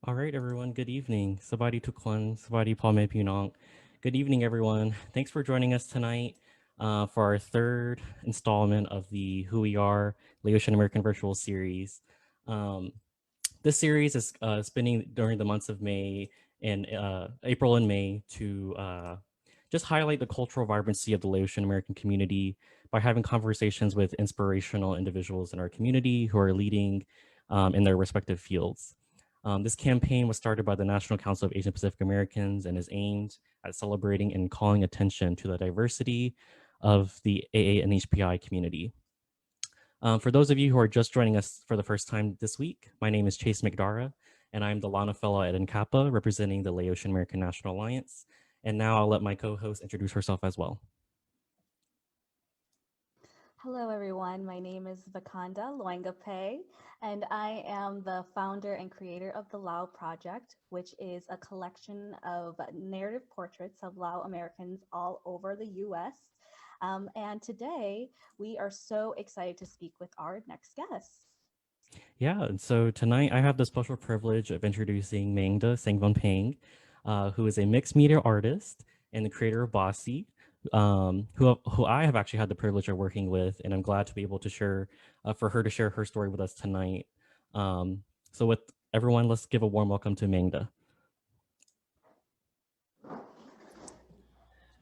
All right, everyone. Good evening. Sabadi Tukwan, Sabadi Palme Pinong. Good evening, everyone. Thanks for joining us tonight for our third installment of the Who We Are Laotian American Virtual Series. Um, this series is spinning during the months of May and April and May to just highlight the cultural vibrancy of the Laotian American community by having conversations with inspirational individuals in our community who are leading in their respective fields. This campaign was started by the National Council of Asian Pacific Americans and is aimed at celebrating and calling attention to the diversity of the AA and HPI community. For those of you who are just joining us for the first time this week, my name is Chase McDara, and I'm the Lana Fellow at NCAPA, representing the Laotian American National Alliance. And now I'll let my co-host introduce herself as well. Hello, everyone. My name is Vakanda Loengape, and I am the founder and creator of the Lao Project, which is a collection of narrative portraits of Lao Americans all over the US. And today, we are so excited to speak with our next guest. Yeah, and so tonight I have the special privilege of introducing Mangda Sengvanhpheng, who is a mixed media artist and the creator of BACII, who I have actually had the privilege of working with, and I'm glad to be able to share for her to share her story with us tonight. So with everyone, let's give a warm welcome to Mangda.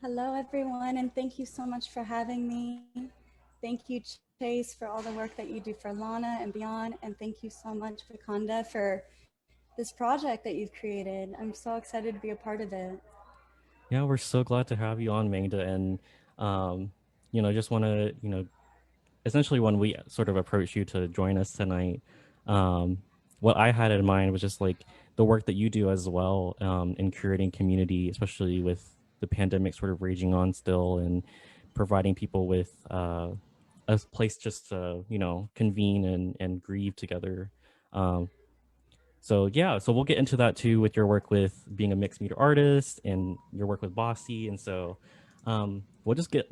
Hello, everyone, and thank you so much for having me. Thank you, Chase, for all the work that you do for Lana and beyond, and thank you so much, Vakanda, for this project that you've created. I'm so excited to be a part of it. Yeah, we're so glad to have you on, Mangda, and just want to essentially when we sort of approached you to join us tonight, um, what I had in mind was just like the work that you do as well in curating community, especially with the pandemic sort of raging on still, and providing people with a place just to convene and grieve together. Um, so yeah, so we'll get into that too with your work with being a mixed media artist and your work with Bossy, and so we'll just get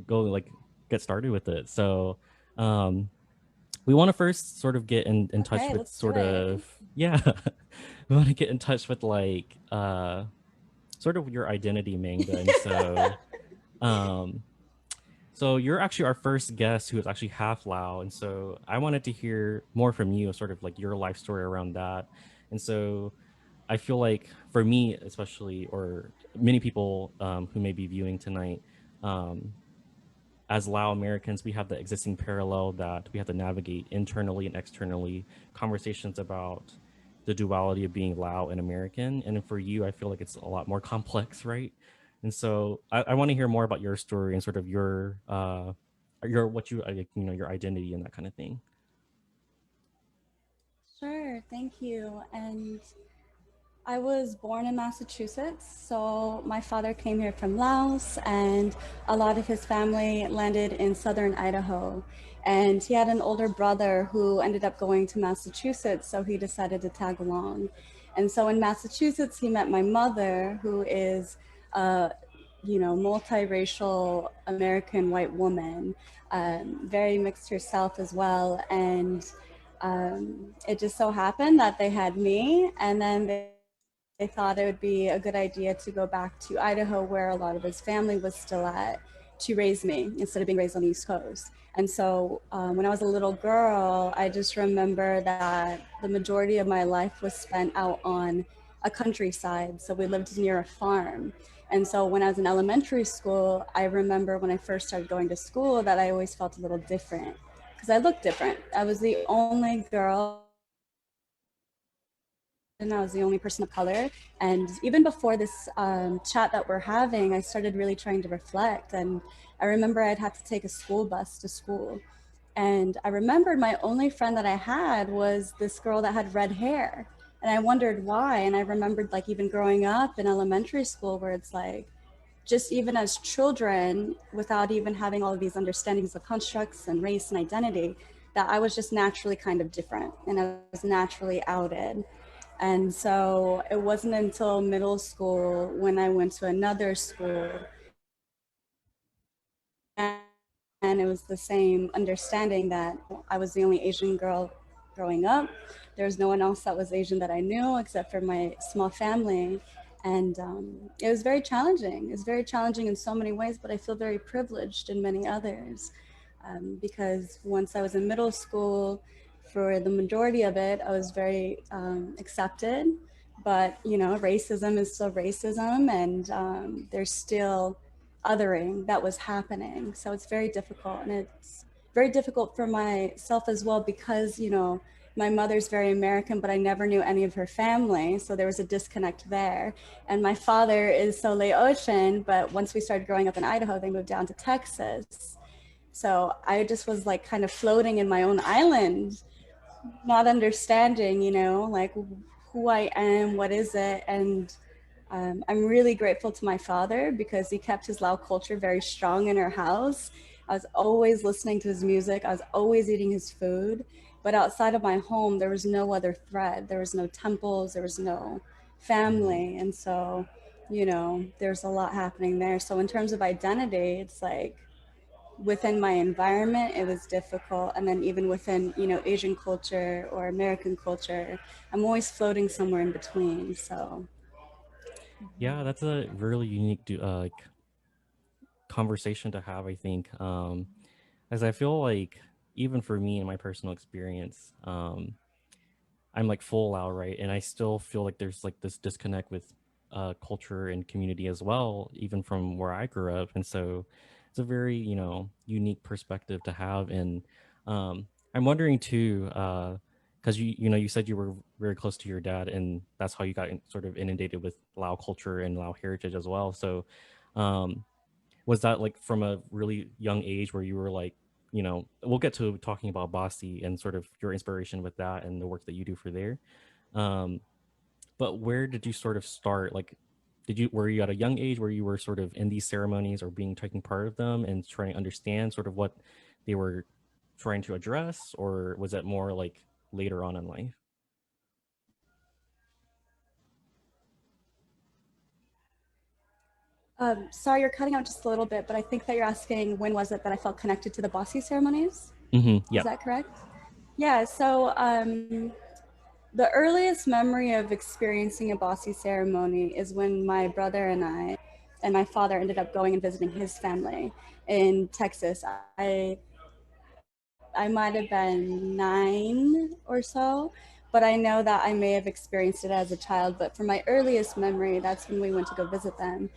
started with it. So um, we want to first sort of get in touch Okay, with let's do sort it. of yeah, we want to get in touch with like sort of your identity, Mangda, and um, so you're actually our first guest who is actually half Lao, and so I wanted to hear more from you, sort of like your life story around that, and so I feel like for me, especially, or many people who may be viewing tonight, um, as Lao Americans, we have the existing parallel that we have to navigate internally and externally conversations about the duality of being Lao and American. And for you, I feel like it's a lot more complex, right? And so I want to hear more about your story and sort of your what you your identity and that kind of thing. Sure, thank you. And I was born in Massachusetts, so my father came here from Laos, and a lot of his family landed in southern Idaho. And he had an older brother who ended up going to Massachusetts, so he decided to tag along. And so in Massachusetts, he met my mother, who is a multiracial American white woman, very mixed herself as well. And it just so happened that they had me, and then they thought it would be a good idea to go back to Idaho, where a lot of his family was still at, to raise me instead of being raised on the East Coast. And so when I was a little girl, I just remember that the majority of my life was spent out on a countryside. So we lived near a farm. And so when I was in elementary school, I remember when I first started going to school that I always felt a little different because I looked different. I was the only girl and I was the only person of color. And even before this chat that we're having, I started really trying to reflect. And I remember I'd have to take a school bus to school. And I remembered my only friend that I had was this girl that had red hair. And I wondered why. And I remembered like even growing up in elementary school where it's like, just even as children, without even having all of these understandings of constructs and race and identity, that I was just naturally kind of different and I was naturally outed. And so it wasn't until middle school when I went to another school and it was the same understanding that I was the only Asian girl growing up. There was no one else that was Asian that I knew except for my small family. And it was very challenging. It's very challenging in so many ways, but I feel very privileged in many others. Because once I was in middle school, for the majority of it, I was very accepted. But, you know, racism is still racism, and there's still othering that was happening. So it's very difficult. And it's very difficult for myself as well because, you know, my mother's very American, but I never knew any of her family. So there was a disconnect there. And my father is so Laotian, but once we started growing up in Idaho, they moved down to Texas. So I just was like kind of floating in my own island, not understanding, you know, like who I am, what is it. And I'm really grateful to my father because he kept his Lao culture very strong in our house. I was always listening to his music. I was always eating his food. But outside of my home, there was no other thread. There was no temples. There was no family. And so, you know, there's a lot happening there. So in terms of identity, it's like within my environment, it was difficult. And then even within, you know, Asian culture or American culture, I'm always floating somewhere in between. So Yeah, that's a really unique like conversation to have, I think. As I feel like even for me in my personal experience, I'm like full out, right? And I still feel like there's like this disconnect with culture and community as well, even from where I grew up. And so it's a very, you know, unique perspective to have. And I'm wondering too, because you know, you said you were very close to your dad, and that's how you got sort of inundated with Lao culture and Lao heritage as well. So um, was that like from a really young age where you were like, you know, we'll get to talking about BACII and sort of your inspiration with that and the work that you do for there. Um, but where did you sort of start? Like, were you at a young age where you were sort of in these ceremonies or being taking part of them and trying to understand sort of what they were trying to address, or was it more like later on in life? sorry, you're cutting out just a little bit, but I think that you're asking when was it that I felt connected to the BACII ceremonies? Is Yeah. that correct? Yeah, so the earliest memory of experiencing a BACII ceremony is when my brother and I and my father ended up going and visiting his family in Texas. I might have been 9 or so, but I know that I may have experienced it as a child. But for my earliest memory, that's when we went to go visit them.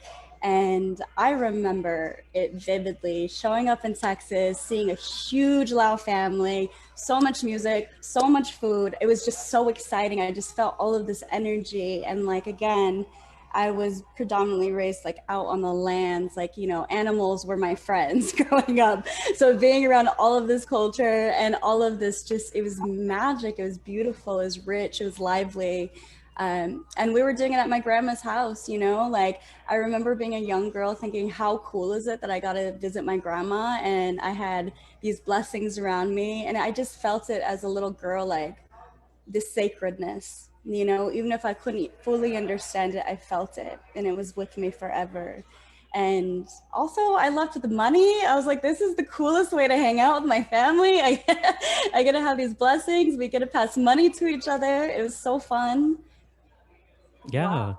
And I remember it vividly showing up in Texas, seeing a huge Lao family, so much music, so much food. It was just so exciting. I just felt all of this energy. And like, again, I was predominantly raised like out on the lands, like, you know, animals were my friends growing up. So being around all of this culture and all of this, just, it was magic. It was beautiful. It was rich. It was lively. And we were doing it at my grandma's house, you know, like I remember being a young girl thinking, how cool is it that I got to visit my grandma and I had these blessings around me. And I just felt it as a little girl, like, this sacredness, you know, even if I couldn't fully understand it, I felt it and it was with me forever. And also I loved the money. I was like, this is the coolest way to hang out with my family. I get to have these blessings. We get to pass money to each other. It was so fun. Yeah, Wow.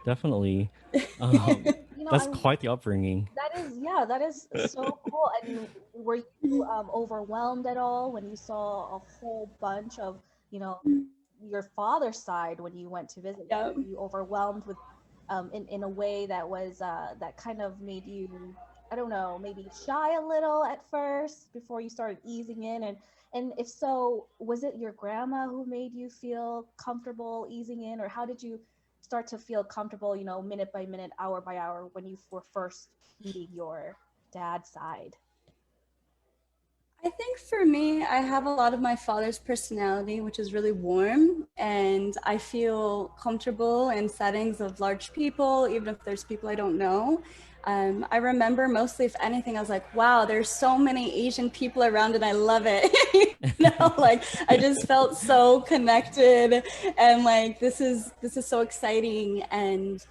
definitely. And Um, that's I'm quite the upbringing. that is, yeah, that is so cool. And were you overwhelmed at all when you saw a whole bunch of, you know, your father's side when you went to visit? Yeah. Were you overwhelmed with, in a way that was that kind of made you, I don't know, maybe shy a little at first before you started easing in? And if so, was it your grandma who made you feel comfortable easing in, or how did you start to feel comfortable, minute by minute, hour by hour, when you were first meeting your dad's side? I think for me, I have a lot of my father's personality, which is really warm, and I feel comfortable in settings of large people, even if there's people I don't know. I remember mostly, if anything, I was like, wow, there's so many Asian people around and I love it. Like I just felt so connected and like this is so exciting. And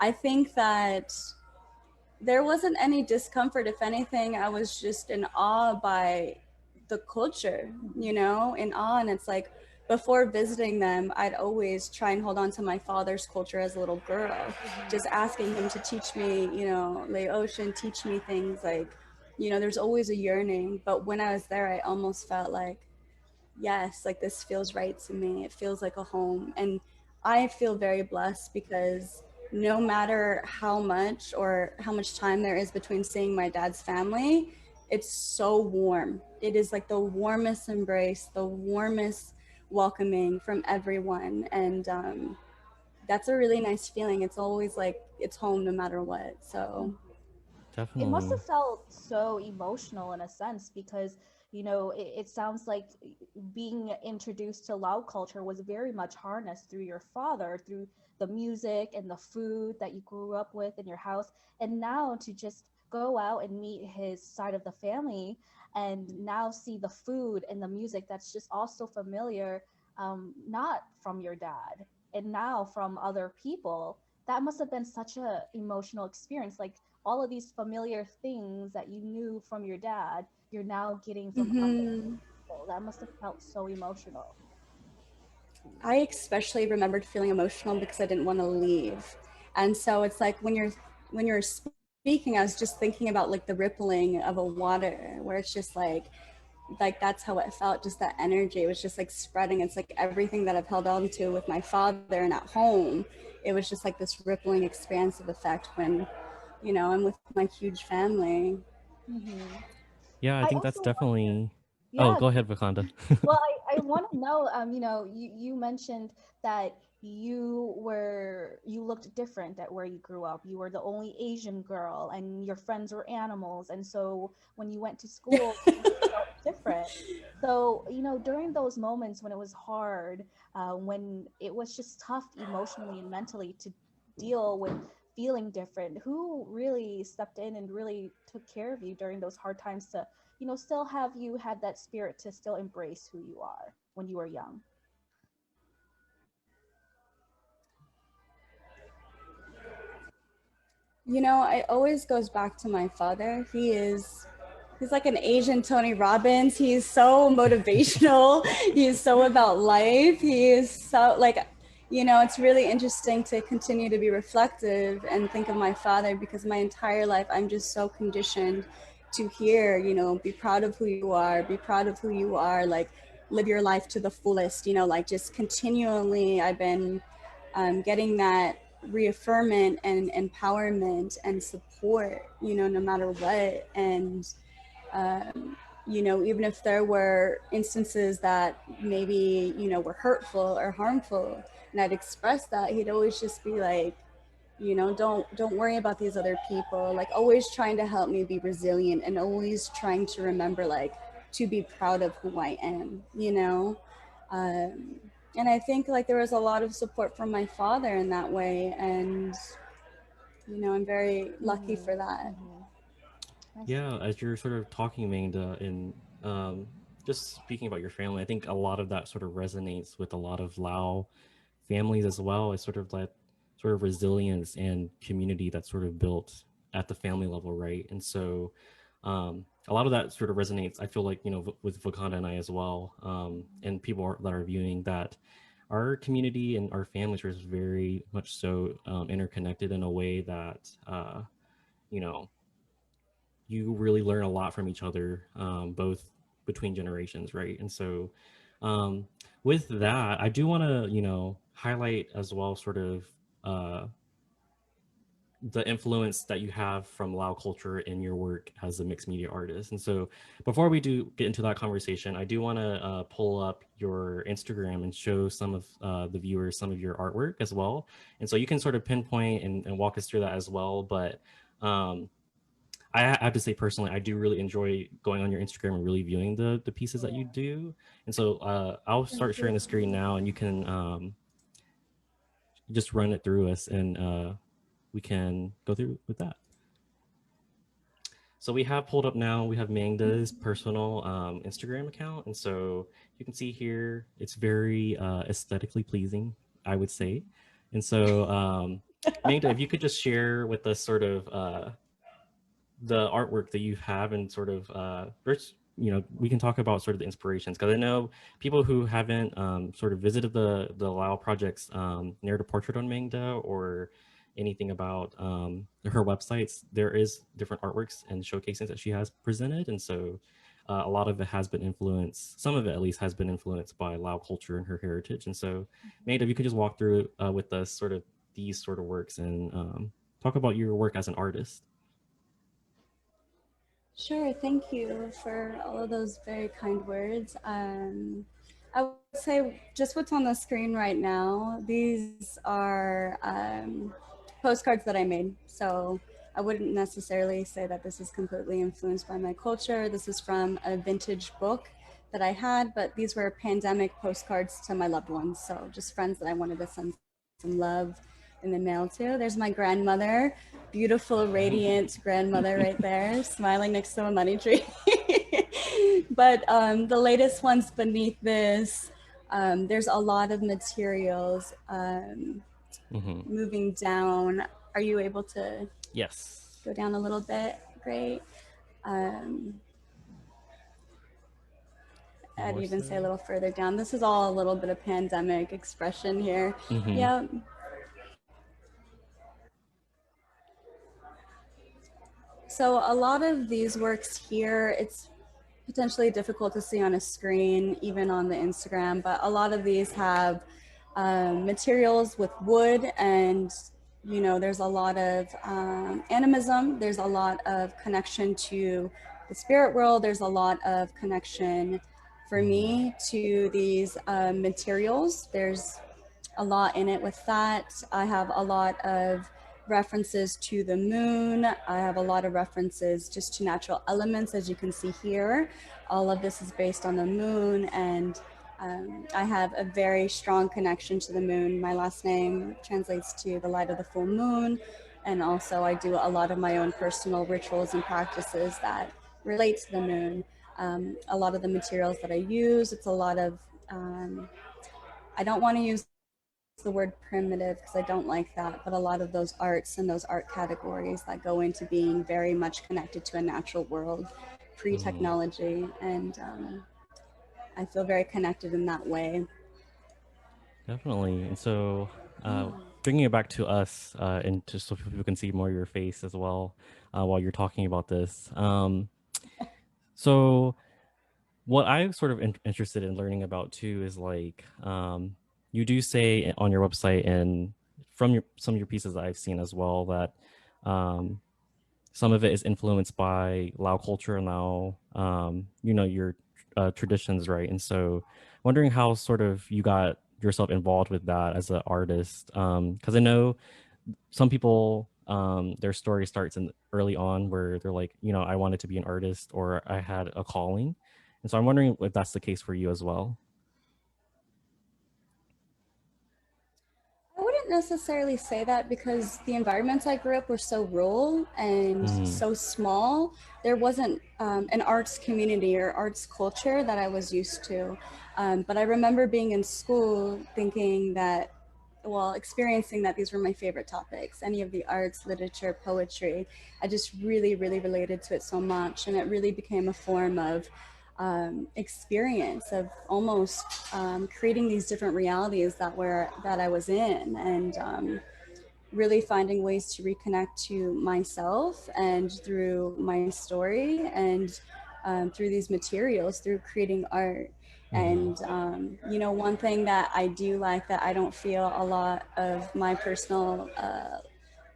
I think that there wasn't any discomfort. If anything, I was just in awe by the culture, you know, in awe. And it's like before visiting them, I'd always try and hold on to my father's culture as a little girl, just Mhm. asking him to teach me, you know, Laotian, teach me things like, you know, there's always a yearning. But when I was there, I almost felt like, yes, like this feels right to me. It feels like a home. And I feel very blessed because no matter how much or how much time there is between seeing my dad's family, it's so warm. It is like the warmest embrace, the warmest welcoming from everyone. And that's a really nice feeling. It's always like it's home no matter what. So, It must Definitely. have felt so emotional in a sense because, it sounds like being introduced to Lao culture was very much harnessed through your father, through the music and the food that you grew up with in your house. And now to just go out and meet his side of the family and now see the food and the music that's just also familiar, not from your dad and now from other people. That must have been such a emotional experience. Like, all of these familiar things that you knew from your dad, you're now getting from other mhm. people. That must have felt so emotional. I especially remembered feeling emotional because I didn't want to leave. And so it's like when you're speaking, I was just thinking about like the rippling of a water where it's just like that's how it felt, just that energy. It was just like spreading. It's like everything that I've held on to with my father and at home. It was just like this rippling expansive effect when, you know, I'm with my huge family. Hmm. Yeah, I I think also that's wonder, definitely. Oh, yeah, go ahead, Vakanda. well, I want to know, you mentioned that you looked different at where you grew up. You were the only Asian girl, and your friends were animals, and so when you went to school, you felt different. So, during those moments when it was hard, when it was just tough emotionally and mentally to deal with feeling different, who really stepped in and really took care of you during those hard times to still have you had that spirit to still embrace who you are when you were young? You know, it always goes back to my father. He's like an Asian Tony Robbins. He's so motivational. He's so about life. He is so like, you know, it's really interesting to continue to be reflective and think of my father because my entire life I'm just so conditioned to hear, you know, be proud of who you are, be proud of who you are, like live your life to the fullest, you know, like just continually I've been getting that reaffirmment and empowerment and support, you know, no matter what. And you know, even if there were instances that maybe, you know, were hurtful or harmful, and I'd express that, he'd always just be like, you know, don't worry about these other people. Like always trying to help me be resilient and always trying to remember like to be proud of who I am, you know. Um, and I think like there was a lot of support from my father in that way, and you know, I'm very lucky Mm-hmm. for that. Mm-hmm. I see. Yeah, as you're sort of talking, Mangda, and just speaking about your family, I think a lot of that sort of resonates with a lot of Lao families as well. It's sort of like sort of resilience and community that's sort of built at the family level, right? And so a lot of that sort of resonates. I feel like with Vakanda and I as well, and people that are viewing that our community and our families are very much so interconnected in a way that you know you really learn a lot from each other, both between generations, right? And so, um, with that, I do want to, highlight as well, sort of uh, the influence that you have from Lao culture in your work as a mixed media artist. And so, before we do get into that conversation, I do want to pull up your Instagram and show some of the viewers some of your artwork as well. And so you can sort of pinpoint and walk us through that as well. But um, I have to say personally, I do really enjoy going on your Instagram and really viewing the pieces that you Yeah. do. And so I'll Thank start sharing you. the screen now, and you can just run it through us, and we can go through with that. So we have pulled up now. We have Mangda's personal Instagram account, and so you can see here it's very aesthetically pleasing, I would say. And so, Mangda, if you could just share with us sort of the artwork that you have and sort of we can talk about sort of the inspirations, because I know people who haven't sort of visited the Lao project's narrative portrait on Mangda or anything about her websites. There is different artworks and showcases that she has presented, and so a lot of it has been influenced. Some of it, at least, has been influenced by Lao culture and her heritage. And so, Mangda, if you could just walk through with us sort of these sort of works and talk about your work as an artist. Sure, thank you for all of those very kind words. I would say just what's on the screen right now, these are postcards that I made. So I wouldn't necessarily say that this is completely influenced by my culture. This is from a vintage book that I had, but these were pandemic postcards to my loved ones. So just friends that I wanted to send some love in the mail to. There's my grandmother, beautiful, radiant grandmother right there, smiling next to a money tree. But the latest ones beneath this, there's a lot of materials moving down. Are you able to Yes. go down a little bit? Great. I'd even say a little further down. This is all a little bit of pandemic expression here. Yep. So a lot of these works here, it's potentially difficult to see on a screen, even on the Instagram, but a lot of these have materials with wood, and there's a lot of animism, there's a lot of connection to the spirit world, there's a lot of connection for me to these materials. There's a lot in it with that. I have a lot of references to the moon. I have a lot of references just to natural elements, as you can see here. All of this is based on the moon, and I have a very strong connection to the moon. My last name translates to the light of the full moon, and also I do a lot of my own personal rituals and practices that relate to the moon. A lot of the materials that I use, it's a lot of, I don't want to use the word primitive because I don't like that, but a lot of those arts and those art categories that go into being very much connected to a natural world, pre-technology, and I feel very connected in that way. Definitely. And so, bringing it back to us, and just so people can see more of your face as well while you're talking about this. So, what I'm sort of interested in learning about too is like, you do say on your website and from some of your pieces that I've seen as well that some of it is influenced by Lao culture and Lao, your traditions, right? And so, wondering how sort of you got yourself involved with that as an artist, because I know some people their story starts in early on where they're like, I wanted to be an artist or I had a calling, and so I'm wondering if that's the case for you as well. I wouldn't necessarily say that because the environments I grew up were so rural and so small. There wasn't an arts community or arts culture that I was used to. But I remember being in school thinking that, well, experiencing that these were my favorite topics, any of the arts, literature, poetry. I just really, really related to it so much. And it really became a form of experience of almost creating these different realities that I was in, and really finding ways to reconnect to myself and through my story and through these materials, through creating art. And one thing that I do like that I don't feel a lot of my personal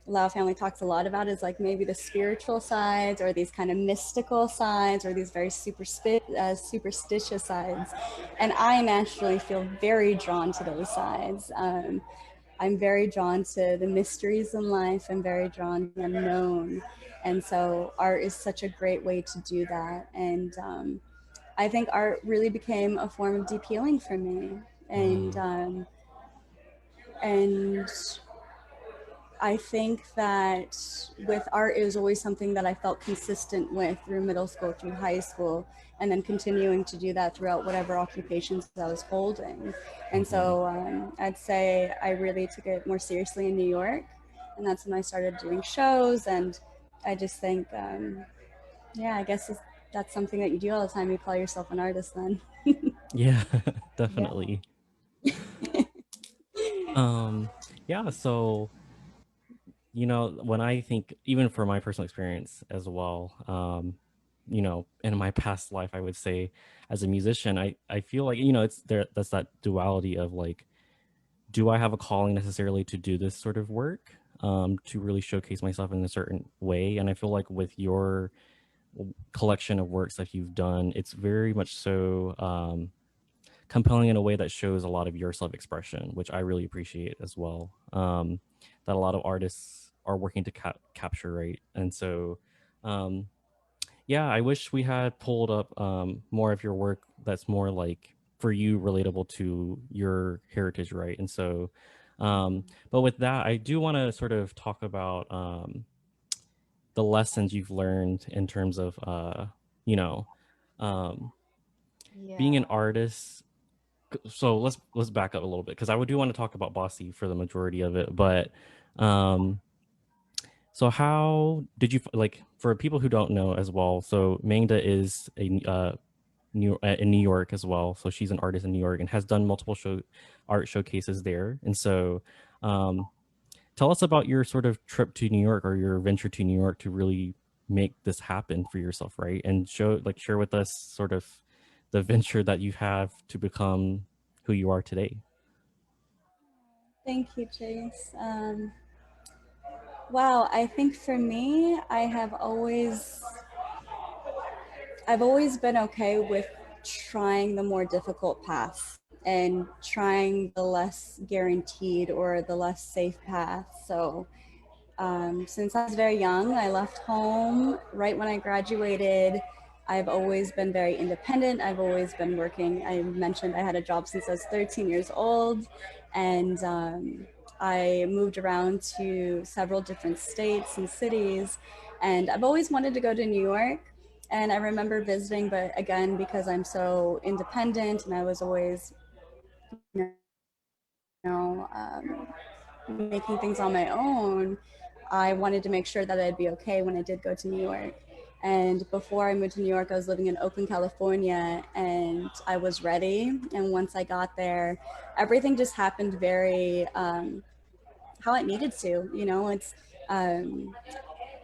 Lao family talks a lot about is like maybe the spiritual sides or these kind of mystical sides or these very superstitious sides. And I naturally feel very drawn to those sides. I'm very drawn to the mysteries in life. I'm very drawn to the unknown. And so art is such a great way to do that. And I think art really became a form of deep healing for me. And I think that with art, it was always something that I felt consistent with through middle school, through high school, and then continuing to do that throughout whatever occupations I was holding. And so I'd say I really took it more seriously in New York, and that's when I started doing shows. And I just think, I guess that's something that you do all the time. You call yourself an artist then. Yeah, Yeah. definitely. Um, yeah, so when I think, even for my personal experience as well, in my past life, I would say, as a musician, I feel like, it's there, that's that duality of like, do I have a calling necessarily to do this sort of work, to really showcase myself in a certain way? And I feel like with your collection of works that you've done, it's very much so, compelling in a way that shows a lot of your self-expression, which I really appreciate as well. That a lot of artists are working to capture, right? And so, um, yeah, I wish we had pulled up more of your work that's more like, for you, relatable to your heritage, right? And so, Mhm. but with that, I do want to sort of talk about the lessons you've learned in terms of, you know, um, being an Yeah. artist. So let's back up a little bit, because I do want to talk about BACII for the majority of it. But um, so how did you like, for people who don't know as well? So Mangda is in New York as well. So she's an artist in New York and has done multiple art showcases there. And so, um, tell us about your sort of trip to New York, or your venture to New York, to really make this happen for yourself, right? And share with us sort of the venture that you have to become who you are today. Thank you, Chase. Wow, I think for me, I've always been okay with trying the more difficult path and trying the less guaranteed or the less safe path. So, since I was very young, I left home right when I graduated. I've always been very independent. I've always been working. I mentioned I had a job since I was 13 years old, and I moved around to several different states and cities. And I've always wanted to go to New York. And I remember visiting, but again, because I'm so independent and I was always, know, making things on my own, I wanted to make sure that I'd be okay when I did go to New York. And before I moved to New York, I was living in Oakland, California, and I was ready. And once I got there, everything just happened very how it needed to. It's um,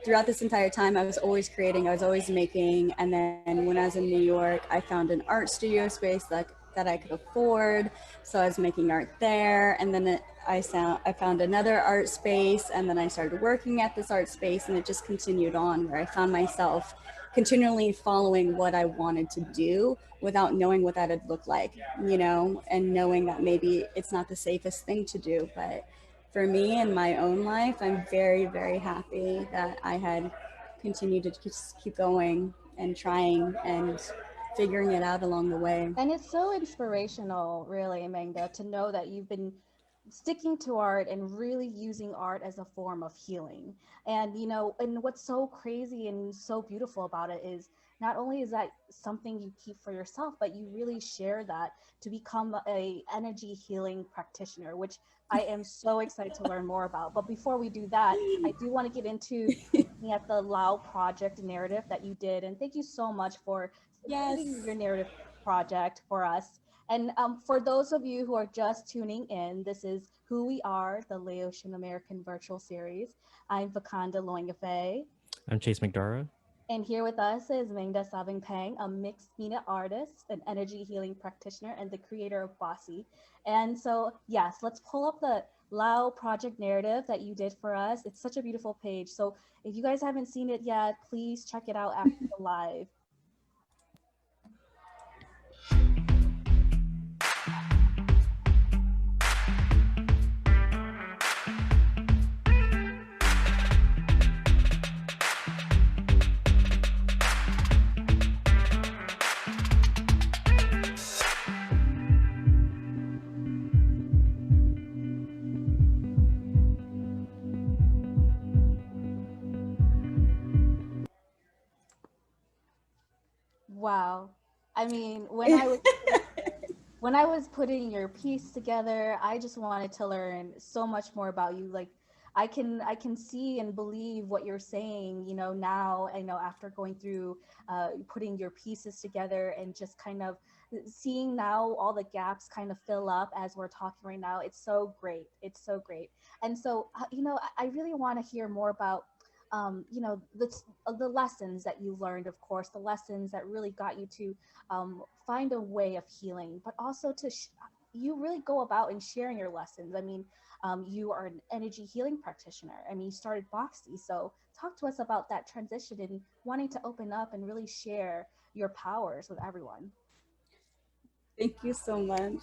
throughout this entire time, I was always creating, I was always making. And then when I was in New York, I found an art studio space that I could afford. So I was making art there. And then I found another art space. And then I started working at this art space. And it just continued on, where I found myself continually following what I wanted to do without knowing what that would look like, and knowing that maybe it's not the safest thing to do. But for me in my own life, I'm very, very happy that I had continued to just keep going and trying and figuring it out along the way. And it's so inspirational, really, Mangda, to know that you've been sticking to art and really using art as a form of healing. And what's so crazy and so beautiful about it is, not only is that something you keep for yourself, but you really share that to become a energy healing practitioner, which I am so excited to learn more about. But before we do that, I do want to get into looking at the Lao project narrative that you did. And thank you so much for submitting Yes. your narrative project for us. And for those of you who are just tuning in, this is Who We Are, the Laotian American virtual series. I'm Vakanda Loingafe. I'm Chase McDara. And here with us is Mangda Sengvanhpheng, a mixed media artist, an energy healing practitioner, and the creator of BACII. And so, yes, let's pull up the Lao project narrative that you did for us. It's such a beautiful page. So if you guys haven't seen it yet, please check it out after the live. Wow. I mean, when I was putting your piece together, I just wanted to learn so much more about you. Like, I can see and believe what you're saying, now, after going through putting your pieces together and just kind of seeing now all the gaps kind of fill up as we're talking right now. It's so great. It's so great. And so, I really want to hear more about the lessons that you learned, of course, the lessons that really got you to find a way of healing, but also you really go about in sharing your lessons. I mean, you are an energy healing practitioner. I mean, you started BACII. So talk to us about that transition and wanting to open up and really share your powers with everyone. Thank you so much.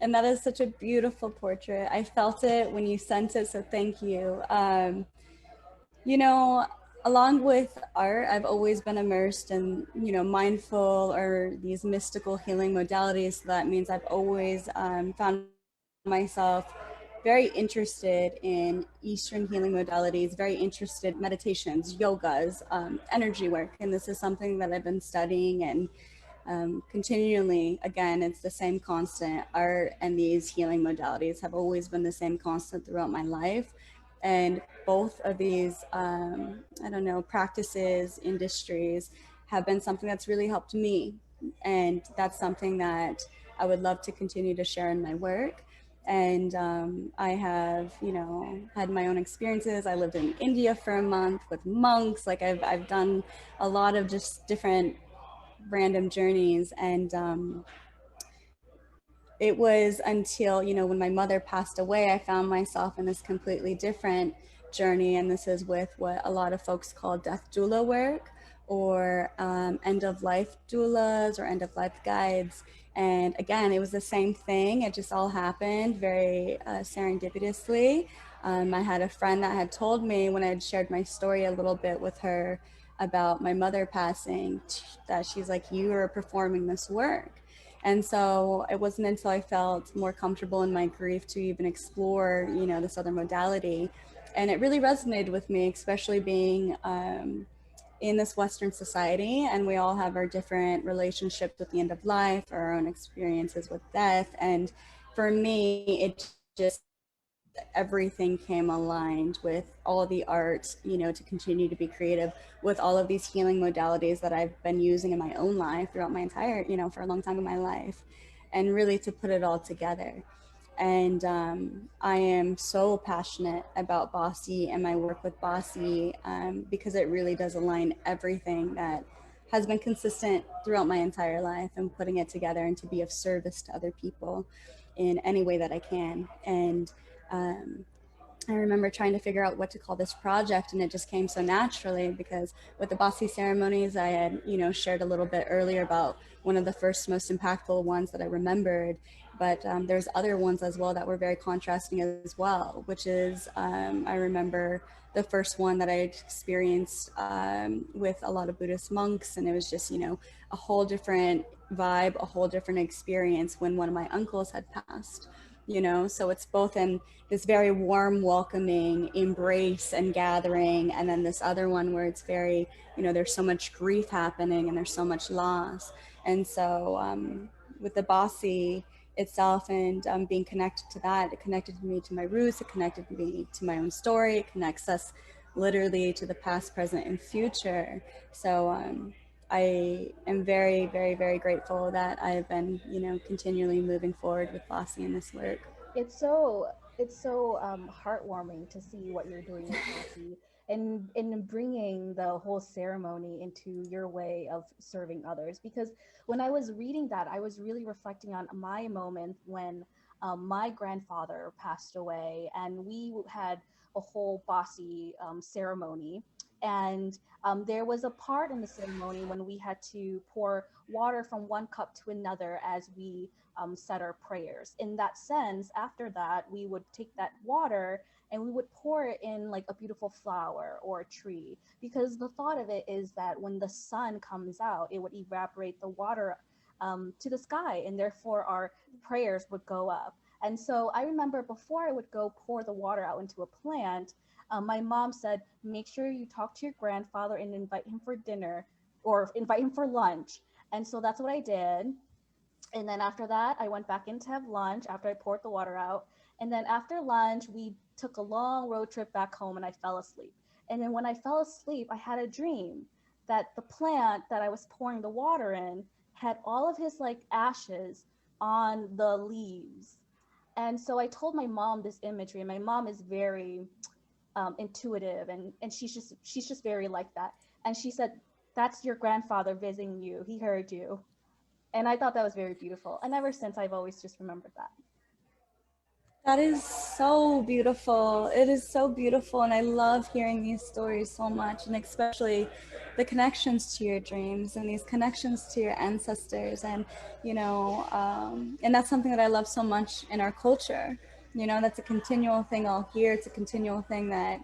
And that is such a beautiful portrait. I felt it when you sent it, so thank you. You know, along with art, I've always been immersed in, mindful or these mystical healing modalities. So that means I've always found myself very interested in Eastern healing modalities, very interested in meditations, yogas, energy work. And this is something that I've been studying and continually. Again, it's the same constant. Art and these healing modalities have always been the same constant throughout my life. And both of these, I don't know, practices, industries have been something that's really helped me. And that's something that I would love to continue to share in my work. And I have, had my own experiences. I lived in India for a month with monks. Like I've done a lot of just different random journeys. And it was until, when my mother passed away, I found myself in this completely different journey. And this is with what a lot of folks call death doula work, or end of life doulas or end of life guides. And again, it was the same thing. It just all happened very serendipitously. I had a friend that had told me when I had shared my story a little bit with her about my mother passing, that she's like, you are performing this work. And so it wasn't until I felt more comfortable in my grief to even explore, this other modality. And it really resonated with me, especially being in this Western society. And we all have our different relationships with the end of life, our own experiences with death. And for me, it just everything came aligned with all the art, to continue to be creative with all of these healing modalities that I've been using in my own life throughout my entire, for a long time in my life, and really to put it all together. And I am so passionate about BACII and my work with BACII, because it really does align everything that has been consistent throughout my entire life, and putting it together and to be of service to other people in any way that I can. And um, I remember trying to figure out what to call this project, and it just came so naturally because with the BACII ceremonies, I had, shared a little bit earlier about one of the first most impactful ones that I remembered. But there's other ones as well that were very contrasting as well, which is I remember the first one that I experienced with a lot of Buddhist monks, and it was just, a whole different vibe, a whole different experience when one of my uncles had passed. So it's both in this very warm, welcoming embrace and gathering, and then this other one where it's very, there's so much grief happening and there's so much loss. And so with the BACII itself, and being connected to that, it connected me to my roots, it connected me to my own story, it connects us literally to the past, present, and future. So I am very, very, very grateful that I have been, continually moving forward with BACII in this work. It's so heartwarming to see what you're doing with BACII, and bringing the whole ceremony into your way of serving others. Because when I was reading that, I was really reflecting on my moment when my grandfather passed away, and we had a whole BACII ceremony. And there was a part in the ceremony when we had to pour water from one cup to another as we said our prayers. In that sense, after that, we would take that water and we would pour it in like a beautiful flower or a tree, because the thought of it is that when the sun comes out, it would evaporate the water to the sky, and therefore our prayers would go up. And so I remember before I would go pour the water out into a plant, my mom said, make sure you talk to your grandfather and invite him for dinner or invite him for lunch. And so that's what I did. And then after that, I went back in to have lunch after I poured the water out. And then after lunch, we took a long road trip back home and I fell asleep. And then when I fell asleep, I had a dream that the plant that I was pouring the water in had all of his like ashes on the leaves. And so I told my mom this imagery, and my mom is very intuitive, and she's just very like that. And she said, "That's your grandfather visiting you. He heard you." And I thought that was very beautiful. And ever since, I've always just remembered that. That is so beautiful. It is so beautiful. And I love hearing these stories so much, and especially the connections to your dreams and these connections to your ancestors. And, and that's something that I love so much in our culture. That's a continual thing I'll hear. It's a continual thing that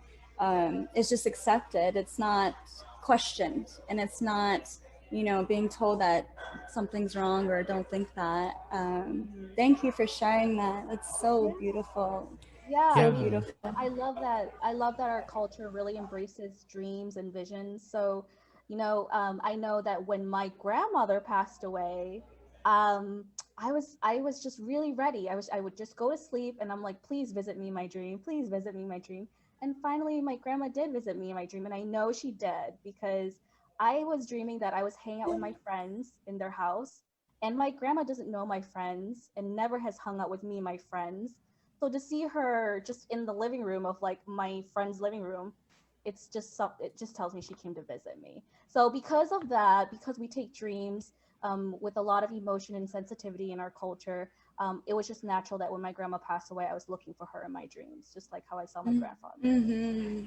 is just accepted. It's not questioned, and it's not, being told that something's wrong or don't think that. Mhm. Thank you for sharing that. That's so Yeah. beautiful. Yeah, So I mean, Yeah. beautiful. I love that. I love that our culture really embraces dreams and visions. So, I know that when my grandmother passed away, um, I was just really ready. I would just go to sleep, and I'm like, please visit me in my dream. Please visit me in my dream. And finally, my grandma did visit me in my dream, and I know she did because I was dreaming that I was hanging out with my friends in their house, and my grandma doesn't know my friends and never has hung out with me and my friends, so to see her just in the living room of like my friend's living room, it just tells me she came to visit me. So because of that, because we take dreams with a lot of emotion and sensitivity in our culture, it was just natural that when my grandma passed away, I was looking for her in my dreams, just like how I saw my grandfather. Mm-hmm.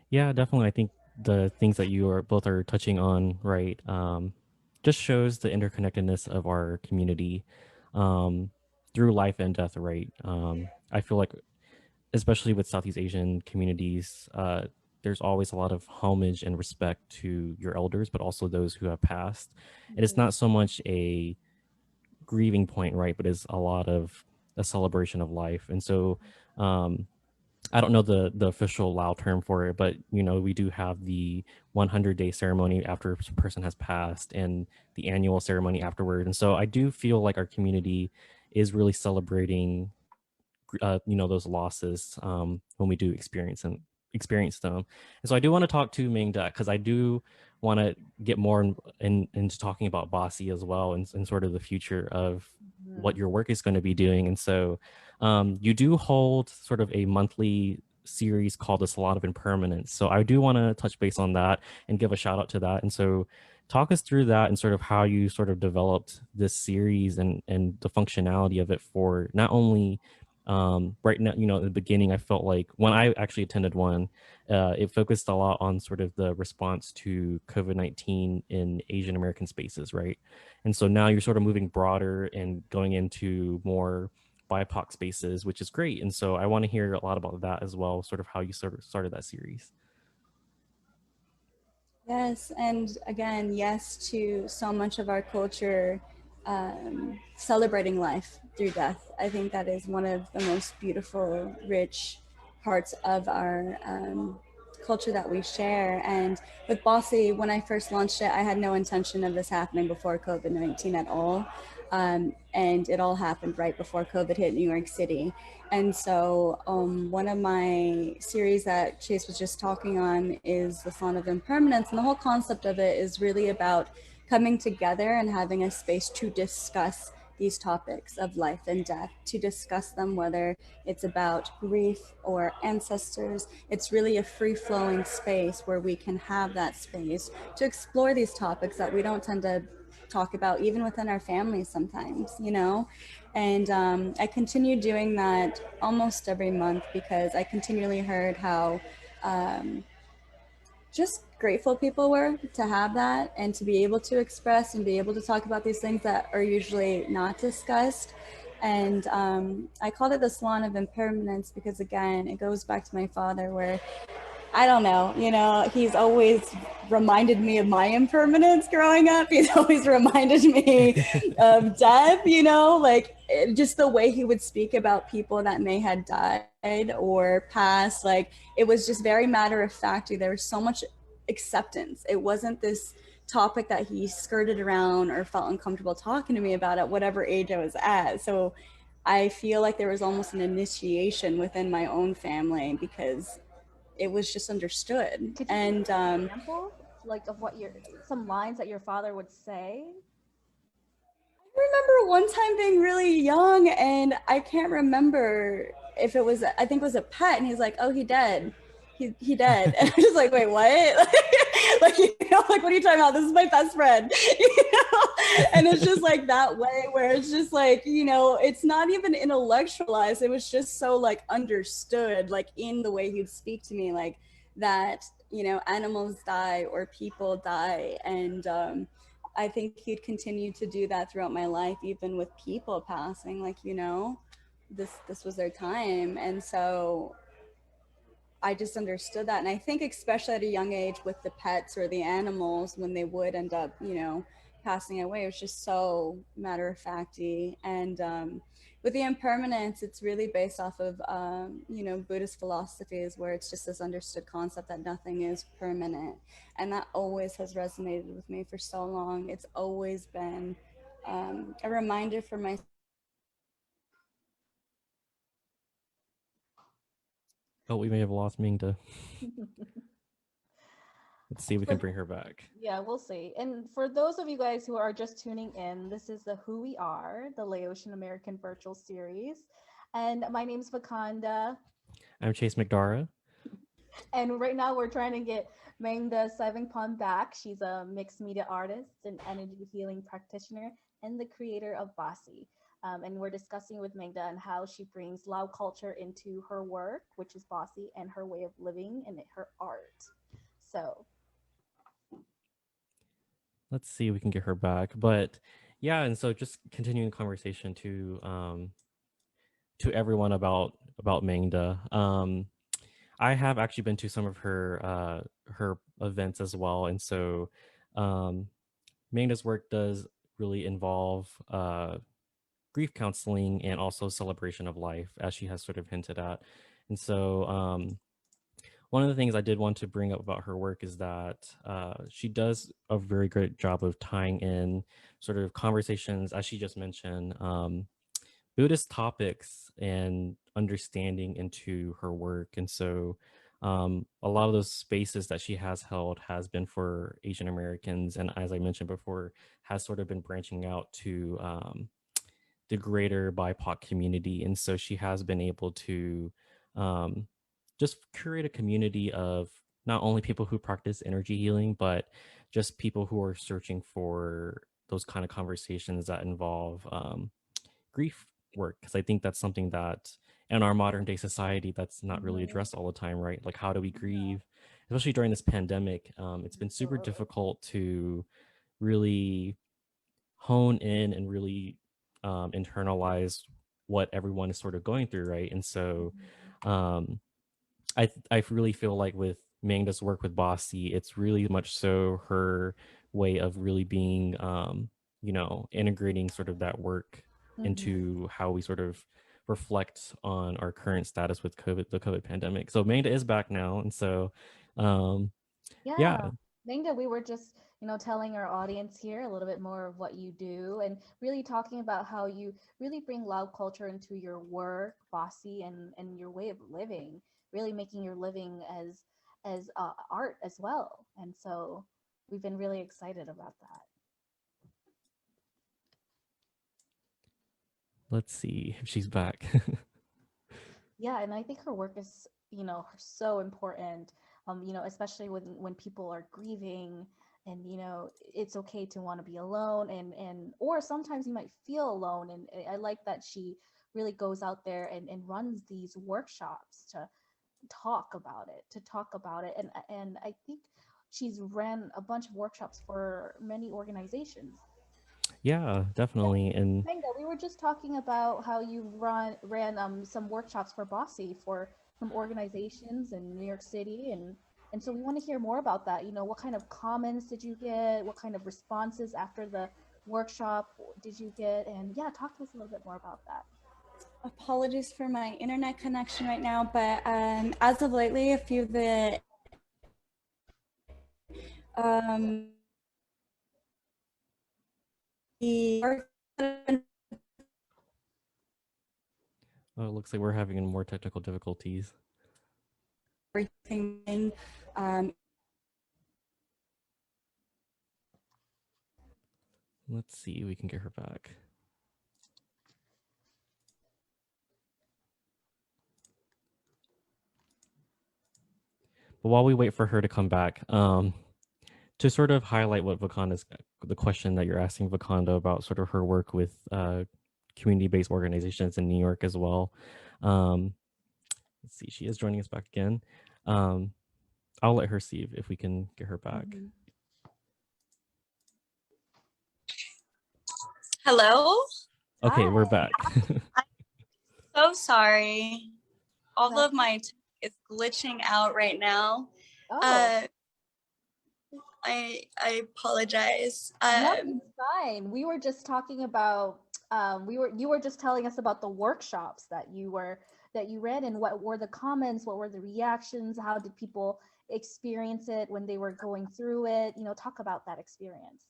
Yeah, definitely. I think the things that you are both are touching on, right, just shows the interconnectedness of our community um, through life and death, right? I feel like, especially with Southeast Asian communities, there's always a lot of homage and respect to your elders, but also those who have passed. And it's Mm-hmm. not so much a grieving point, right, but it's a lot of a celebration of life. And so, um, I don't know the official Lao term for it, but we do have the 100-day ceremony after a person has passed, and the annual ceremony afterward. And so I do feel like our community is really celebrating, those losses when we do experience them. And so I do want to talk to Mingda because I do want to get more into talking about BACII as well, and sort of the future of what Mm-hmm. your work is going to be doing. And so you do hold sort of a monthly series called the Salon of Impermanence. So I do want to touch base on that and give a shout out to that. And so talk us through that and sort of how you sort of developed this series and the functionality of it for not only right now, in the beginning, I felt like when I actually attended one, it focused a lot on sort of the response to COVID-19 in Asian American spaces, right? And so now you're sort of moving broader and going into more BIPOC spaces, which is great. And so I want to hear a lot about that as well, sort of how you sort of started that series. Yes, and again, yes to so much of our culture celebrating life through death. I think that is one of the most beautiful, rich parts of our culture that we share. And with Bossy, when I first launched it, I had no intention of this happening before COVID-19 at all. And it all happened right before COVID hit New York City. And so one of my series that Chase was just talking on is The Song of Impermanence. And the whole concept of it is really about coming together and having a space to discuss these topics of life and death, to discuss them, whether it's about grief or ancestors. It's really a free flowing space where we can have that space to explore these topics that we don't tend to talk about even within our families sometimes. And I continued doing that almost every month because I continually heard how um, just grateful people were to have that and to be able to express and be able to talk about these things that are usually not discussed. And I called it the salon of impermanence because, again, it goes back to my father, where I don't know, he's always reminded me of my impermanence growing up. He's always reminded me of death, like just the way he would speak about people that may have died or passed. Like it was just very matter of fact. There was so much acceptance. It wasn't this topic that he skirted around or felt uncomfortable talking to me about at whatever age I was at. So I feel like there was almost an initiation within my own family because it was just understood. Could you give And an example, like of what your some lines that your father would say? I remember one time being really young and I can't remember if it was, I think it was a pet, and he's like, oh, he dead. He dead. And I was just like, wait, what? Like, you know, like, what are you talking about? This is my best friend. You know? And it's just like that way where it's just like, you know, it's not even intellectualized. It was just so like understood, like in the way he'd speak to me, like that, you know, animals die or people die. And I think he'd continue to do that throughout my life, even with people passing, like, you know, this was their time. And so I just understood that. And I think especially at a young age with the pets or the animals, when they would end up, you know, passing away, it was just so matter of facty. And with the impermanence, it's really based off of, you know, Buddhist philosophies, where it's just this understood concept that nothing is permanent. And that always has resonated with me for so long. It's always been a reminder for myself. Oh, we may have lost Mingda. Let's see if we can For- bring her back. Yeah, we'll see. And for those of you guys who are just tuning in, this is the Who We Are, the Laotian American virtual series. And my name's Vakanda. I'm Chase McDara. And right now we're trying to get Mangda Sengvanhpheng back. She's a mixed media artist, an energy healing practitioner, and the creator of BACII. And we're discussing with Mangda on how she brings Lao culture into her work, which is BACII, and her way of living and her art. So Let's see if we can get her back. But yeah, and so just continuing the conversation to everyone about Mangda. I have actually been to some of her events as well, and so um, Mangda's work does really involve grief counseling and also celebration of life, as she has sort of hinted at. And so one of the things I did want to bring up about her work is that she does a very great job of tying in sort of conversations, as she just mentioned, Buddhist topics and understanding into her work. And so a lot of those spaces that she has held has been for Asian Americans. And as I mentioned before, has sort of been branching out to the greater BIPOC community. And so she has been able to um, just create a community of not only people who practice energy healing, but just people who are searching for those kind of conversations that involve grief work. Because I think that's something that in our modern day society, that's not really mhm, addressed all the time, right? Like, how do we yeah, grieve? Especially during this pandemic, it's been super absolutely. difficult to really hone in and really internalize what everyone is sort of going through, right? And so Mhm. um, I really feel like with Mangda's work with Bossy, it's really much so her way of really being, you know, integrating sort of that work Mhm. into how we sort of reflect on our current status with the COVID pandemic. So Mangda is back now, and so um, yeah, Yeah. Mangda, we were just, telling our audience here a little bit more of what you do and really talking about how you really bring Lao culture into your work, bossy, and your way of living, really making your living as art as well. And so we've been really excited about that. let's see if she's back. Yeah, and I think her work is, so important. Especially when people are grieving, and it's okay to want to be alone, and or sometimes you might feel alone. And I like that she really goes out there and runs these workshops to talk about it, and I think she's ran a bunch of workshops for many organizations. Yeah, definitely. And Manga, we were just talking about how you ran some workshops for Bossy for some organizations in New York City, and so we want to hear more about that. What kind of comments did you get? What kind of responses after the workshop did you get? And yeah, talk to us a little bit more about that. Apologies for my internet connection right now, but as of lately, a few of the um, work Oh, it looks like we're having more technical difficulties. everything. Um, Let's see if we can get her back. But while we wait for her to come back, to sort of highlight what Vakanda's, the question that you're asking Vakanda about sort of her work with community-based organizations in New York as well. Let's see, she is joining us back again. I'll let her see if we can get her back. mhm. Hello? Okay, we're Hi. back. I'm so sorry. All No. of my is glitching out right now. Oh, I apologize. no, it's fine. We were just talking about you were just telling us about the workshops that you read, and what were the comments, what were the reactions, how did people experience it when they were going through it? Talk about that experience.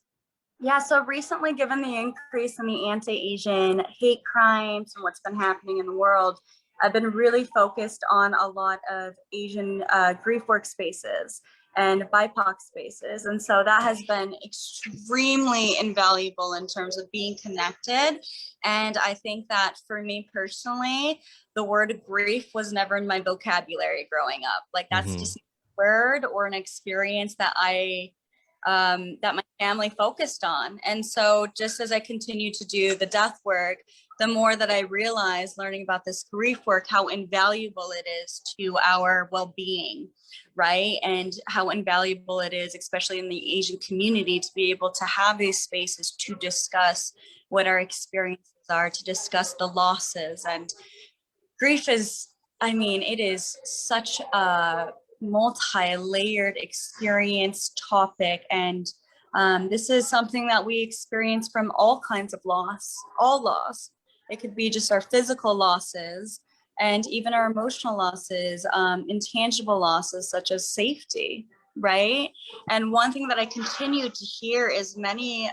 Yeah, so recently, given the increase in the anti-Asian hate crimes and what's been happening in the world, I've been really focused on a lot of Asian grief workspaces and BIPOC spaces. And so that has been extremely invaluable in terms of being connected. And I think that for me personally, the word grief was never in my vocabulary growing up. Like that's just a word or an experience that that my family focused on. And so just as I continue to do the death work, the more that I realize learning about this grief work, how invaluable it is to our well-being, right? And how invaluable it is, especially in the Asian community, to be able to have these spaces to discuss what our experiences are, to discuss the losses. And grief is, I mean, it is such a multi-layered experience topic, and this is something that we experience from all kinds of loss, all loss. It could be just our physical losses and even our emotional losses, intangible losses such as safety, right? And one thing that I continue to hear is many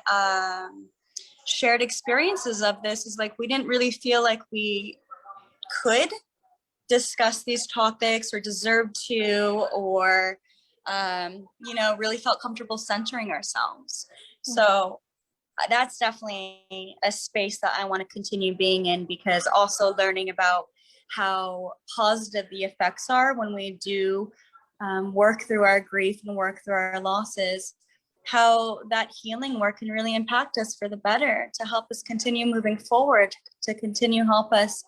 shared experiences of this is like we didn't really feel like we could discuss these topics or deserve to, or really felt comfortable centering ourselves. So that's definitely a space that I want to continue being in, because also learning about how positive the effects are when we do work through our grief and work through our losses, how that healing work can really impact us for the better, to help us continue moving forward, to continue help us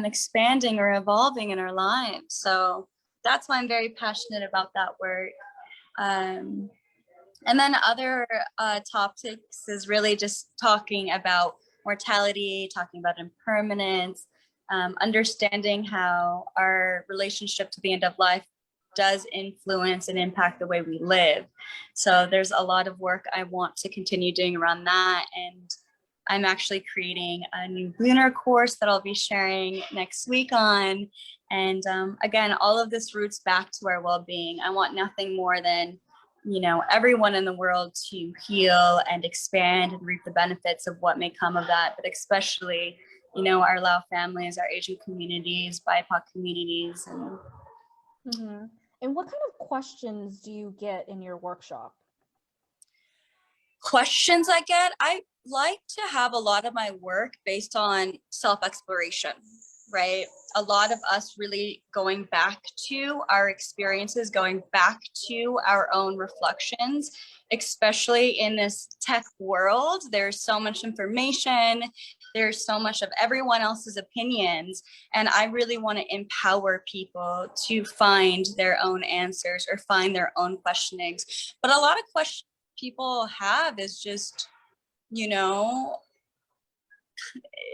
expanding or evolving in our lives. So that's why I'm very passionate about that work. And then other topics is really just talking about mortality, talking about impermanence, understanding how our relationship to the end of life does influence and impact the way we live. So there's a lot of work I want to continue doing around that. And I'm actually creating a new lunar course that I'll be sharing next week on. And again, all of this roots back to our well-being. I want nothing more than, everyone in the world to heal and expand and reap the benefits of what may come of that, but especially, our Lao families, our Asian communities, BIPOC communities. And what kind of questions do you get in your workshop? Questions I get, I like to have a lot of my work based on self-exploration, right? A lot of us really going back to our experiences, going back to our own reflections, especially in this tech world. There's so much information, there's so much of everyone else's opinions, and I really want to empower people to find their own answers or find their own questionings. But a lot of questions people have is just,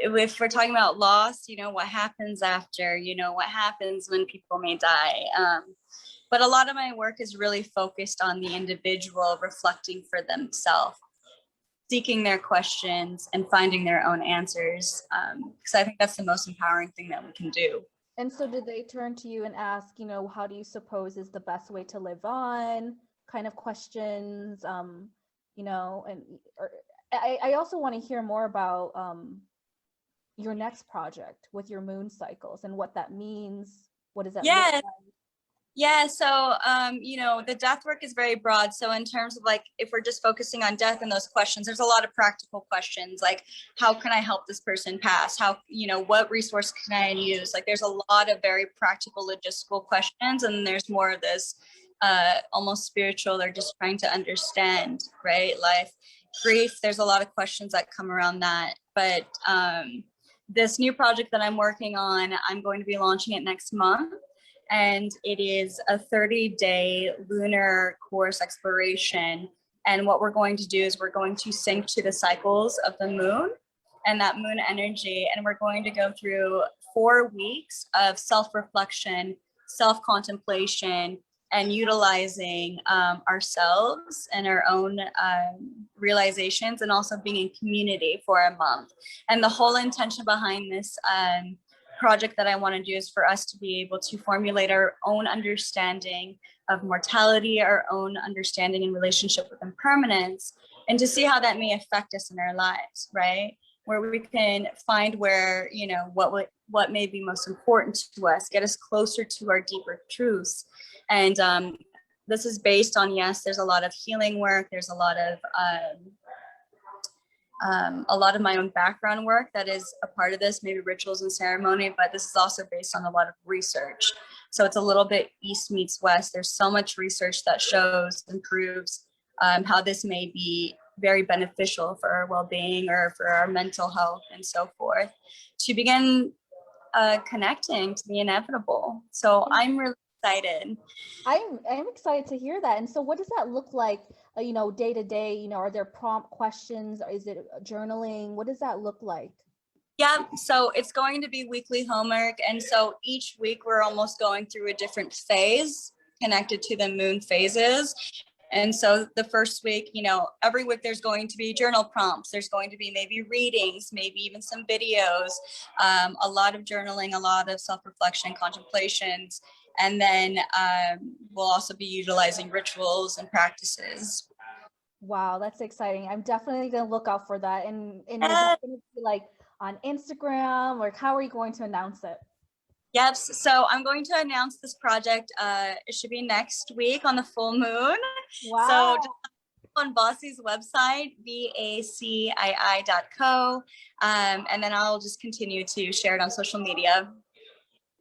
if we're talking about loss, what happens after, what happens when people may die. But a lot of my work is really focused on the individual reflecting for themselves, seeking their questions and finding their own answers. Because I think that's the most empowering thing that we can do. And so did they turn to you and ask, how do you suppose is the best way to live on kind of questions, I also want to hear more about your next project with your moon cycles and what that means. What does that look Yeah. like? Yeah, so you know, the death work is very broad. So in terms of like, if we're just focusing on death and those questions, there's a lot of practical questions like, how can I help this person pass? How, you know, what resource can I use? Like, there's a lot of very practical logistical questions, and there's more of this almost spiritual. They're just trying to understand, right? Life, grief. There's a lot of questions that come around that. But this new project that I'm working on, I'm going to be launching it next month. And it is a 30-day lunar course exploration. And what we're going to do is we're going to sync to the cycles of the moon and that moon energy. And we're going to go through 4 weeks of self-reflection, self-contemplation, and utilizing ourselves and our own realizations, and also being in community for a month. And the whole intention behind this project that I want to do is for us to be able to formulate our own understanding of mortality, our own understanding in relationship with impermanence, and to see how that may affect us in our lives, right? Where we can find where, you know, what may be most important to us, get us closer to our deeper truths. And this is based on, yes, there's a lot of healing work, there's a lot of my own background work that is a part of this, maybe rituals and ceremony, but this is also based on a lot of research. So it's a little bit East meets West. There's so much research that shows and proves how this may be very beneficial for our well-being or for our mental health and so forth, to begin connecting to the inevitable. So I'm really excited. I'm excited to hear that. And so what does that look like, you know, day to day? You know, are there prompt questions, or is it journaling? What does that look like? Yeah, so it's going to be weekly homework. And so each week we're almost going through a different phase connected to the moon phases. And so the first week, you know, every week there's going to be journal prompts. There's going to be maybe readings, maybe even some videos, a lot of journaling, a lot of self-reflection, contemplations. And then we'll also be utilizing rituals and practices. Wow, that's exciting. I'm definitely going to look out for that. And is that going to be like on Instagram, or how are you going to announce it? Yep. So I'm going to announce this project. It should be next week on the full moon. Wow. So just on BACII's website, BACII.co. And then I'll just continue to share it on social media.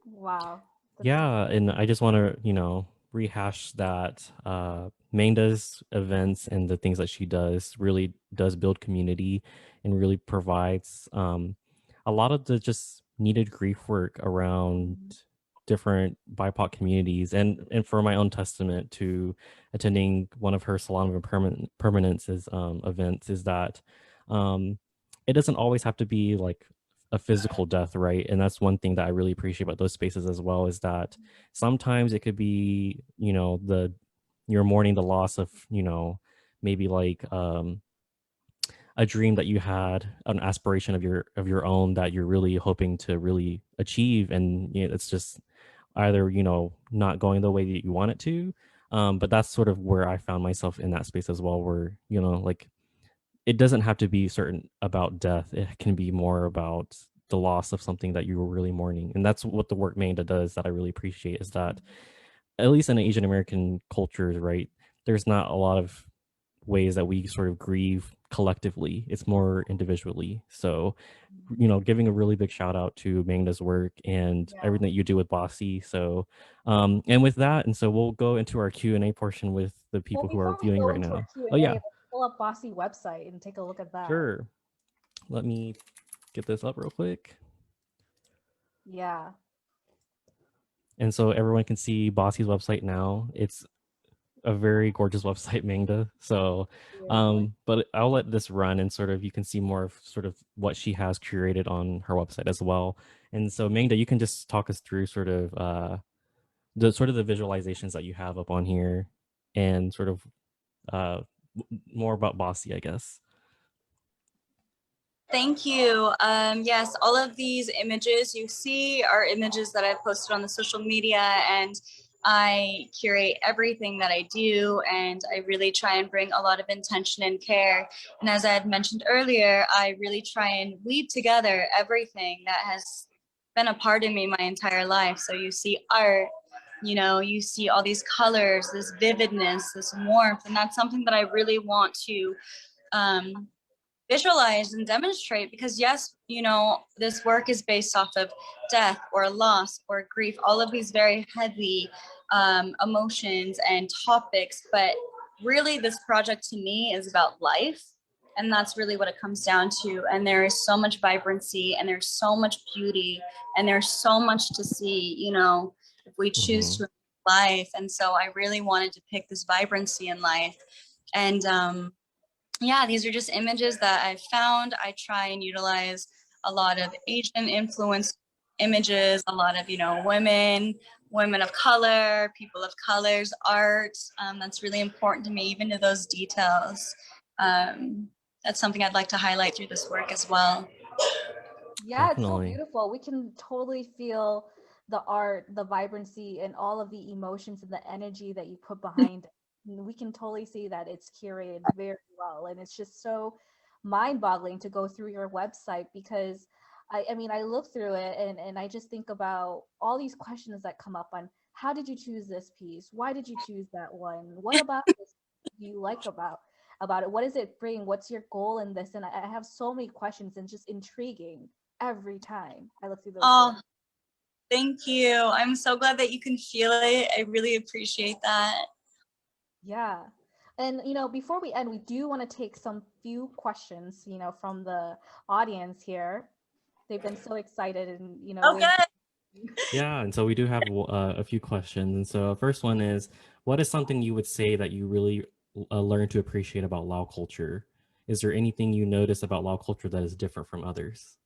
Wow. Yeah, and I just want to, you know, rehash that Mangda's events and the things that she does really does build community and really provides a lot of the just needed grief work around different BIPOC communities. And for my own testament to attending one of her Salon of Permanence's events is that it doesn't always have to be like a physical death, right? And that's one thing that I really appreciate about those spaces as well, is that sometimes it could be, you know, you're mourning the loss of, you know, maybe like a dream that you had, an aspiration of your own that you're really hoping to really achieve, and you know, it's just either, you know, not going the way that you want it to. But that's sort of where I found myself in that space as well, where, you know, like it doesn't have to be certain about death. It can be more about the loss of something that you were really mourning. And that's what the work Mangda does that I really appreciate, is that at least in Asian American cultures, right, there's not a lot of ways that we sort of grieve collectively. It's more individually. So, you know, giving a really big shout out to Mangda's work and everything that you do with BACII. So, and with that, and so we'll go into our Q&A portion with the people who are viewing right now. Oh yeah. Let's pull up BACII website and take a look at that. Sure. Let me get this up real quick. Yeah. And so everyone can see BACII's website now. It's a very gorgeous website, Mangda. So, but I'll let this run, and sort of you can see more of sort of what she has curated on her website as well. And so, Mangda, you can just talk us through sort of the visualizations that you have up on here, and sort of more about BACII, I guess. Thank you. Yes, all of these images you see are images that I've posted on the social media, and I curate everything that I do, and I really try and bring a lot of intention and care. And as I had mentioned earlier, I really try and weave together everything that has been a part of me my entire life. So you see art, you know, you see all these colors, this vividness, this warmth, and that's something that I really want to visualize and demonstrate, because yes, you know, this work is based off of death or loss or grief, all of these very heavy emotions and topics, but really this project to me is about life, and that's really what it comes down to. And there is so much vibrancy, and there's so much beauty, and there's so much to see, you know, if we choose to life. And so I really wanted to pick this vibrancy in life. And yeah, these are just images that I've found. I try and utilize a lot of Asian influence images, a lot of, you know, women of color, people of colors, art. That's really important to me, even to those details. That's something I'd like to highlight through this work as well. Yeah, it's so Definitely. beautiful. We can totally feel the art, the vibrancy, and all of the emotions and the energy that you put behind it. And we can totally see that it's curated very well. And it's just so mind-boggling to go through your website, because I mean, I look through it and I just think about all these questions that come up on how did you choose this piece? Why did you choose that one? What about this do you like about it? What does it bring? What's your goal in this? And I have so many questions and just intriguing every time I look through those. Oh, thank you. I'm so glad that you can feel it. I really appreciate that. Yeah. And, you know, before we end, we do want to take some few questions, you know, from the audience here. They've been so excited and, you know, Okay. Yeah, and so we do have a few questions. And so first one is, what is something you would say that you really learned to appreciate about Lao culture? Is there anything you notice about Lao culture that is different from others?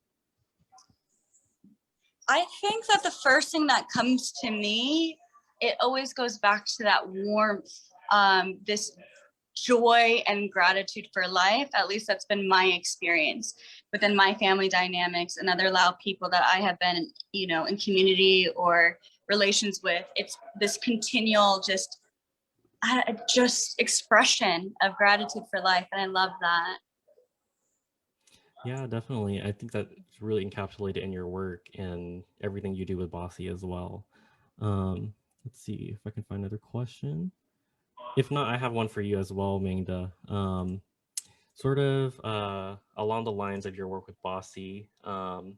I think that the first thing that comes to me, it always goes back to that warmth, this joy and gratitude for life. At least that's been my experience within my family dynamics and other Lao people that I have been, you know, in community or relations with. It's this continual just expression of gratitude for life, and I love that. Yeah, definitely. I think that's really encapsulated in your work and everything you do with BACII as well. Let's see if I can find another question. If not, I have one for you as well, Mangda. Sort of along the lines of your work with BACII, and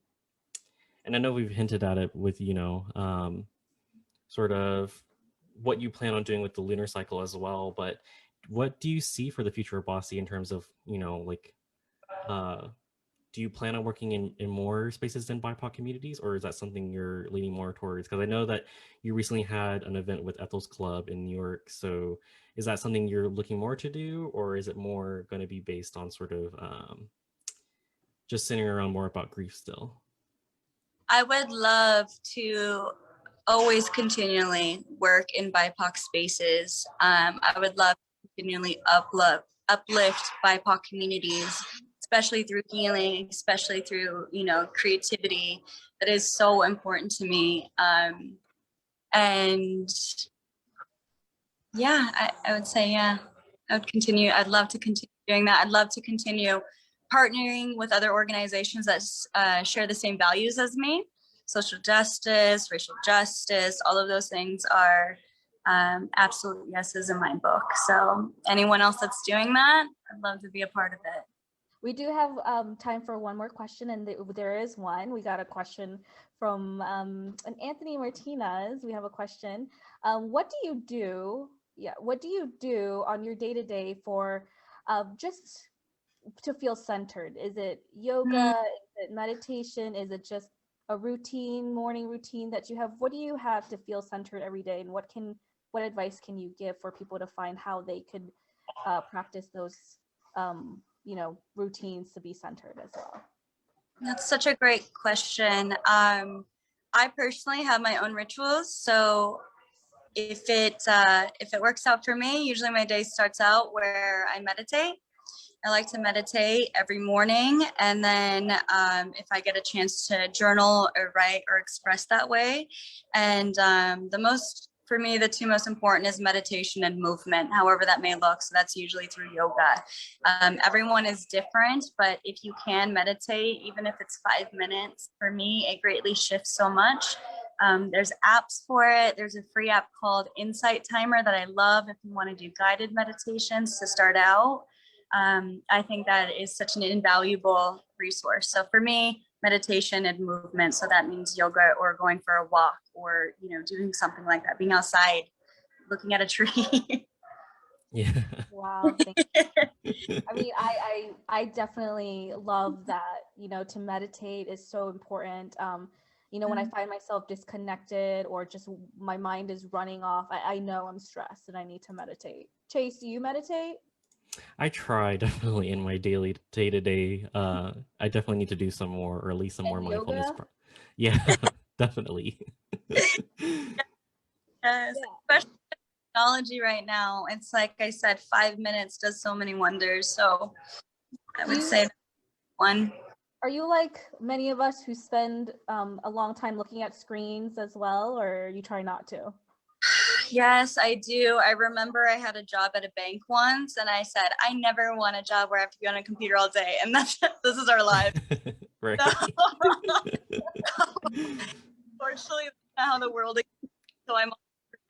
I know we've hinted at it with, you know, sort of what you plan on doing with the lunar cycle as well, but what do you see for the future of BACII in terms of, you know, like, do you plan on working in more spaces than BIPOC communities, or is that something you're leaning more towards? Because I know that you recently had an event with Ethel's Club in New York. So is that something you're looking more to do, or is it more going to be based on sort of just centering around more about grief still? I would love to always continually work in BIPOC spaces. I would love to continually uplift BIPOC communities, especially through healing, especially through, you know, creativity. That is so important to me. And yeah, I would say, yeah, I would continue. I'd love to continue doing that. I'd love to continue partnering with other organizations that share the same values as me. Social justice, racial justice, all of those things are absolute yeses in my book. So anyone else that's doing that, I'd love to be a part of it. We do have time for one more question, and there is one. We got a question from an Anthony Martinez. We have a question. What do you do? Yeah, what do you do on your day-to-day for just to feel centered? Is it yoga? Is it meditation? Is it just a routine, morning routine that you have? What do you have to feel centered every day, and what advice can you give for people to find how they could practice those you know, routines to be centered as well? That's such a great question. I personally have my own rituals. So if it works out for me, usually my day starts out where I meditate. I like to meditate every morning, and then if I get a chance to journal or write or express that way. And the most for me, the two most important is meditation and movement, however that may look. So that's usually through yoga. Everyone is different, but if you can meditate, even if it's 5 minutes, for me, it greatly shifts so much. There's apps for it. There's a free app called Insight Timer that I love if you want to do guided meditations to start out. I think that is such an invaluable resource. So for me, meditation and movement. So that means yoga or going for a walk or, doing something like that, being outside, looking at a tree. Yeah. Wow. Thank you. I mean, I definitely love that, to meditate is so important. When I find myself disconnected or just my mind is running off, I know I'm stressed and I need to meditate. Chase, do you meditate? I try definitely in my daily day-to-day. I definitely need to do some more, or at least some more And mindfulness. yoga? Yeah, definitely. Yes, Yeah. especially technology right now. It's like I said, 5 minutes does so many wonders. So I would say one. Are you like many of us who spend a long time looking at screens as well, or you try not to? Yes, I do. I remember I had a job at a bank once and I said, I never want a job where I have to be on a computer all day. And this is our life. Right. Unfortunately, that's not how the world is. So I'm on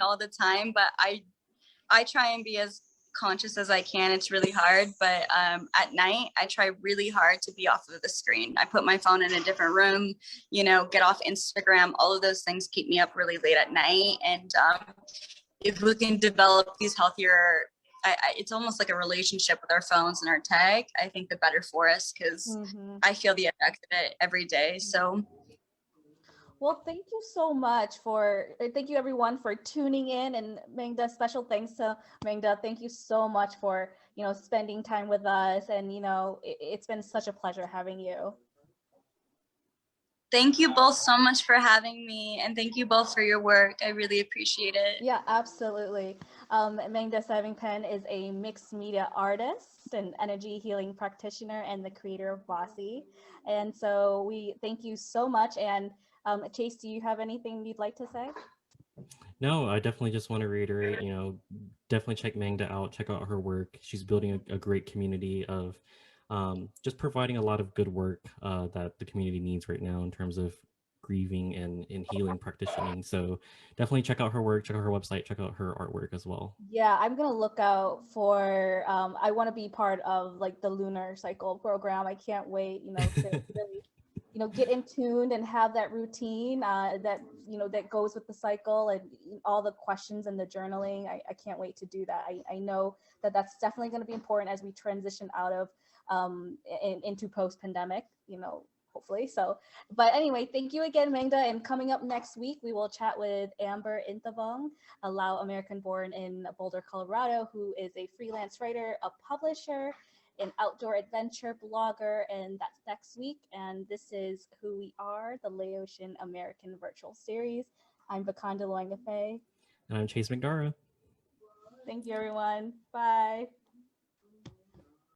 all the time, but I try and be as conscious as I can. It's really hard, but at night I try really hard to be off of the screen. I put my phone in a different room, get off Instagram. All of those things keep me up really late at night. And if we can develop these healthier, it's almost like a relationship with our phones and our tech, I think the better for us, because I feel the effect of it every day. So well, thank you so much thank you everyone for tuning in, and Mangda, special thanks to Mangda. Thank you so much for, spending time with us, and, it's been such a pleasure having you. thank you both so much for having me, and thank you both for your work. I really appreciate it. Yeah, absolutely. Mangda Sengvanhpheng is a mixed media artist, an energy healing practitioner, and the creator of BACII. And so we thank you so much. And Chase, do you have anything you'd like to say? No, I definitely just want to reiterate, definitely check Mangda out, check out her work. She's building a great community of just providing a lot of good work that the community needs right now in terms of grieving and healing practicing. So definitely check out her work, check out her website, check out her artwork as well. Yeah, I'm gonna look out for, I want to be part of like the lunar cycle program. I can't wait, to really, get in tuned and have that routine that, that goes with the cycle and all the questions and the journaling. I can't wait to do that. I know that that's definitely going to be important as we transition out of into post-pandemic, hopefully. So, but anyway, thank you again, Mangda. And coming up next week, we will chat with Amber Inthavong, a Lao American born in Boulder, Colorado, who is a freelance writer, a publisher, an outdoor adventure blogger, and that's next week. And this is Who We Are, the Laotian American virtual series. I'm Vakanda Loingafe. And I'm Chase McDara. Thank you, everyone. Bye.